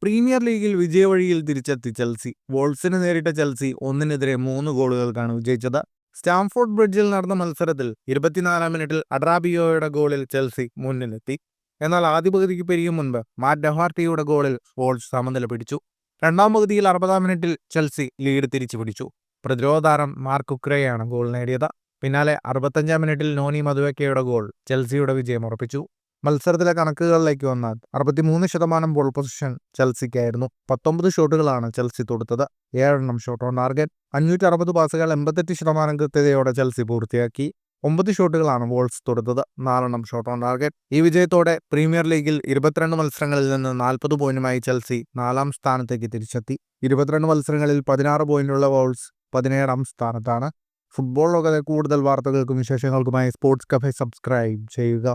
Premier ലീഗിൽ വിജയവഴിയിൽ തിരിച്ചെത്തി Chelsea. വോൾസിന് നേരിട്ട ചെൽസി 1-നെതിരെ 3 ഗോളുകൾക്കാണ് വിജയിച്ചത്. സ്റ്റാംഫോർഡ് ബ്രിഡ്ജിൽ നടന്ന മത്സരത്തിൽ 24-ാം മിനിറ്റിൽ അഡ്രാബിയോയുടെ ഗോളിൽ ചെൽസി മുന്നിലെത്തി. എന്നാൽ ആദ്യ പകുതിക്ക് പിരിയും മുൻപ് മാറ്റ് ഡൊഹാർട്ടിയുടെ ഗോളിൽ വോൾസ് സമനില പിടിച്ചു. രണ്ടാം പകുതിയിൽ 60-ാം മിനിറ്റിൽ ചെൽസി ലീഡ് തിരിച്ചു പിടിച്ചു. പ്രതിരോധ താരം മാർക്ക് കുക്രയാണ് ഗോൾ നേടിയത്. പിന്നാലെ 65-ാം മിനിറ്റിൽ നോനി മദുവെക്കയുടെ ഗോൾ ചെൽസിയുടെ വിജയം ഉറപ്പിച്ചു. മത്സരത്തിലെ കണക്കുകളിലേക്ക് വന്നാൽ 63% ബോൾ പൊസിഷൻ ചെൽസിക്കായിരുന്നു. 19 ഷോട്ടുകളാണ് ചെൽസി തൊടുത്തത്. 7 ഷോട്ട് ഓൺ ടാർഗറ്റ്. 560 പാസുകൾ 88% കൃത്യതയോടെ ചെൽസി പൂർത്തിയാക്കി. 9 ഷോട്ടുകളാണ് വോൾസ് തൊടുത്തത്. 4 ഷോട്ട് ഓൺ ടാർഗറ്റ്. ഈ വിജയത്തോടെ പ്രീമിയർ ലീഗിൽ 22 മത്സരങ്ങളിൽ നിന്ന് 40 പോയിന്റുമായി ചെൽസി 4-ാം സ്ഥാനത്തേക്ക് തിരിച്ചെത്തി. 22 മത്സരങ്ങളിൽ 16 പോയിന്റുള്ള വോൾസ് 17-ാം സ്ഥാനത്താണ്. ഫുട്ബോൾ ലോകത്തെ കൂടുതൽ വാർത്തകൾക്കും വിശേഷങ്ങൾക്കുമായി സ്പോർട്സ് കഫേ സബ്സ്ക്രൈബ് ചെയ്യുക.